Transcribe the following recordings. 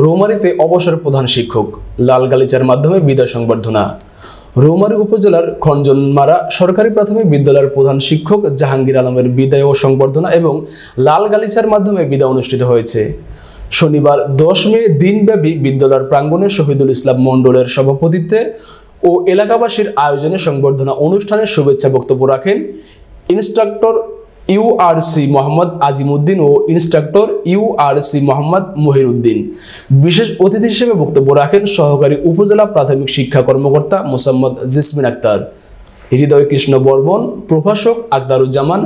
রৌমারীতে অবসর প্রধান শিক্ষক, লাল গালিচার মাধ্যমে বিদায় সংবর্ধনা। রৌমারী উপজেলার খঞ্জনমারা সরকারি প্রাথমিক বিদ্যালয়ের প্রধান শিক্ষক জাহাঙ্গীর আলমের বিদায় ও সংবর্ধনা এবং লাল গালিচার মাধ্যমে বিদায় অনুষ্ঠিত হয়েছে। শনিবার 10 মে দিনব্যাপী বিদ্যালয়ের প্রাঙ্গণে শহীদুল ইসলাম মণ্ডলের সভাপতিত্বে ও এলাকাবাসীর আয়োজনে সংবর্ধনা অনুষ্ঠানে শুভেচ্ছা বক্তব্য রাখেন ইনস্ট্রাক্টর ইউআরসি মোহাম্মদ আজিমউদ্দিন ও ইনস্ট্রাক্টর ইউআরসি মোহাম্মদ মহিরউদ্দিন। বিশেষ অতিথি হিসেবে বক্তব্য রাখেন সহকারী উপজেলা প্রাথমিক শিক্ষা কর্মকর্তা মোসাম্মদ জেসমিন আক্তার, হৃদয় কৃষ্ণ বর্মন, প্রভাষক আক্তারুজ্জামান,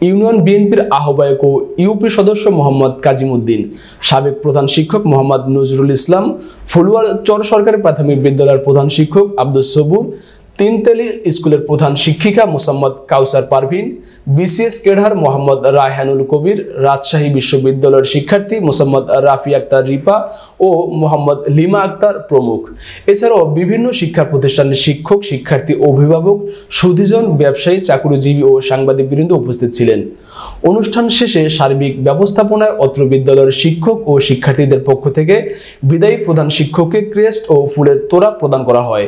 ইউনিয়ন বিএনপির আহ্বায়ক ও ইউপি সদস্য মোহাম্মদ কাজিমউদ্দিন, সাবেক প্রধান শিক্ষক মোহাম্মদ নজরুল ইসলাম, ফুলুয়ার চর সরকারি প্রাথমিক বিদ্যালয়ের প্রধান শিক্ষক আব্দুস সবুর, তিনতেলি স্কুলের প্রধান শিক্ষিকা মোসাম্মদ কাউসার পারভিন, বিসিএস কেডার মোহাম্মদ রায়হানুল কবির, রাজশাহী বিশ্ববিদ্যালয়ের শিক্ষার্থী মোসাম্মদ রাফি আক্তার রিপা ও মোহাম্মদ লিমা আক্তার প্রমুখ। এছাড়াও বিভিন্ন শিক্ষা প্রতিষ্ঠানের শিক্ষক, শিক্ষার্থী, অভিভাবক, সুধীজন, ব্যবসায়ী, চাকরিজীবী ও সাংবাদিকবৃন্দ উপস্থিত ছিলেন। অনুষ্ঠান শেষে সার্বিক ব্যবস্থাপনায় অত্র বিদ্যালয়ের শিক্ষক ও শিক্ষার্থীদের পক্ষ থেকে বিদায়ী প্রধান শিক্ষককে ক্রেস্ট ও ফুলের তোড়া প্রদান করা হয়।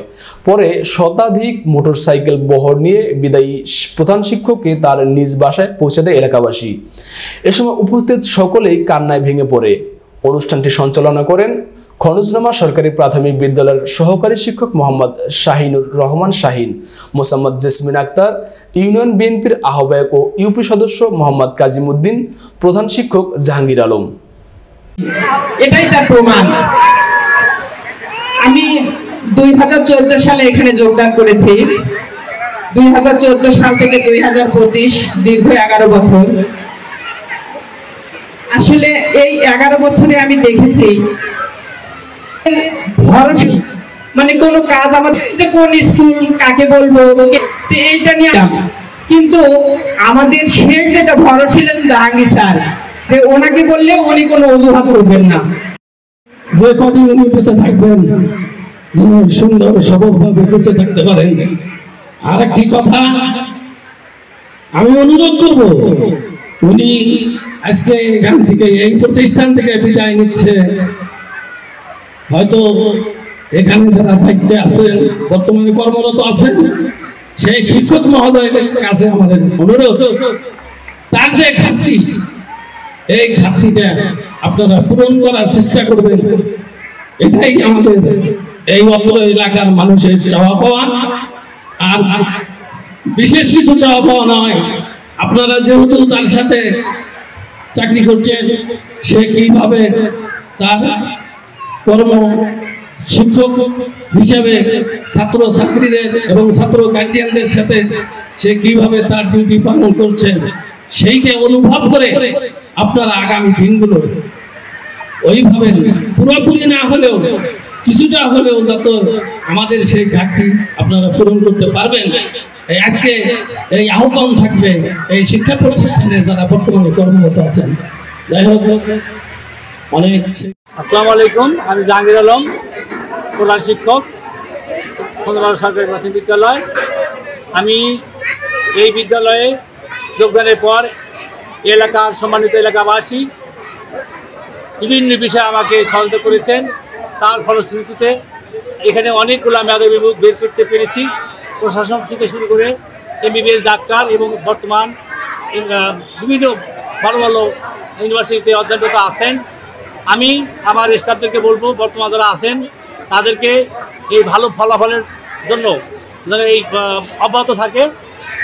পরে শতাধিক মোটরসাইকেল বহর নিয়ে বিদায়ী প্রধান শিক্ষককে তার নিজ বাসায় পৌঁছে দেয় এলাকাবাসী। এ সময় উপস্থিত সকলেই কান্নায় ভেঙে পড়ে। অনুষ্ঠানটি সঞ্চালনা করেন খনজনামা সরকারি প্রাথমিক বিদ্যালয়ের সহকারী শিক্ষক মোহাম্মদ শাহিনুর রহমান শাহিন, মোসাম্মদ জেসমিন আক্তার, ইউনিয়ন বিএনপির আহ্বায়ক ও ইউপি সদস্য মোহাম্মদ কাজিমউদ্দিন, প্রধান শিক্ষক জাহাঙ্গীর আলম। এটাই তার প্রমাণ। আমি 2014 সালে এখানে যোগদান করেছি। 2014 সাল থেকে 2025 দীর্ঘ 11 বছর। আসলে এই 11 বছরে আমি দেখেছি ভরসা, মানে কোন কাজ আমাদের যে কোন স্কুল কাকে বলবো এইটা নিয়ে, কিন্তু আমাদের শেখ যেটা ভরসা ছিলেন জাহাঙ্গীর স্যার, যে ওনাকে বললে উনি কোনো অজুহাত করবেন না। যে কদিন উনি বেঁচে থাকবেন যেন সুন্দর সবলভাবে বেঁচে থাকতে পারেন। আর একটি কথা আমি অনুরোধ করব, উনি আজকে এখান থেকে এই প্রতিষ্ঠান থেকে বিদায় নিচ্ছে, হয়তো এখানে যারা থাকতে আছেন, বর্তমানে কর্মরত আছেন, সেই শিক্ষক মহোদয়দের কাছে আমাদের অনুরোধ, তার যে ঘাটতি, এই ঘাটতিটা আপনারা পূরণ করার চেষ্টা করবেন। এটাই আমাদের এই অত্র এলাকার মানুষের চাওয়া পাওয়া। আর বিশেষ কিছু চাওয়া পাওয়া নয়, আপনারা যেহেতু তার সাথে চাকরি করছেন, সে কিভাবে তার কর্ম শিক্ষক হিসেবে ছাত্র ছাত্রীদের এবং ছাত্র গার্জিয়ানদের সাথে সে কিভাবে তার ডিউটি পালন করছে, সেইটা অনুভব করে আপনারা আগামী দিনগুলো ওইভাবে পুরোপুরি না হলেও কিছুটা হলেও যত আমাদের সেই ঘাটতি আপনারা পূরণ করতে পারবেন, আজকে এই আহ্বান থাকবে এই শিক্ষা প্রতিষ্ঠানে যারা বর্তমানে কর্মরত আছেন। যাই হোক, অনেক। আসসালামু আলাইকুম, আমি জাহাঙ্গীর আলম, প্রধান শিক্ষক, খনজনামা সরকারি প্রাথমিক বিদ্যালয়। আমি এই বিদ্যালয়ে যোগদানের পর এলাকার সম্মানিত এলাকাবাসী বিভিন্ন বিষয়ে আমাকে সহায়তা করেছেন। তার ফলশ্রুতিতে এখানে অনেকগুলো মেধাবী লোক বের করতে পেরেছি। প্রশাসন থেকে শুরু করে এমবিবিএস ডাক্তার এবং বর্তমান বিভিন্ন ভালো ভালো ইউনিভার্সিটিতে অধ্যয়নরত আছেন। আমি আমার স্টাফদেরকে বলবো, বর্তমান যারা আছেন তাদেরকে এই ভালো ফলাফলের জন্য যেন এই অব্যাহত থাকে।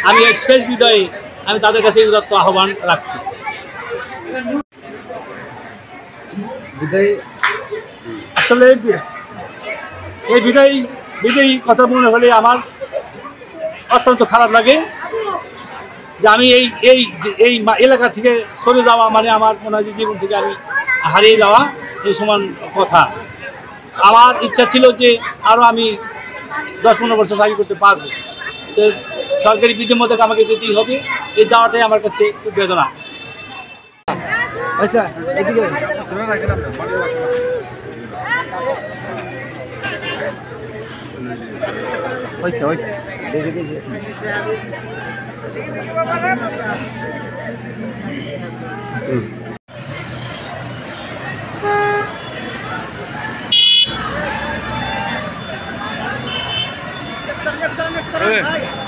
আমি এই শেষ বিদায়ে আমি তাদের কাছে উদাত্ত আহ্বান রাখছি। আসলে এই বিদায়ী কথা মনে হলে আমার অত্যন্ত খারাপ লাগে যে আমি এই এলাকা থেকে সরে যাওয়া মানে আমার মনে হয় যে জীবন থেকে আমি হারিয়ে যাওয়া এই সমান কথা। আমার ইচ্ছা ছিল যে আরও আমি 10-15 বছর চাকরি করতে পারবো। তো সরকারি বিধির মধ্যে আমাকে যেতেই হবে, এই যাওয়াটাই আমার কাছে খুব বেদনা। আচ্ছা, এদিকে হবে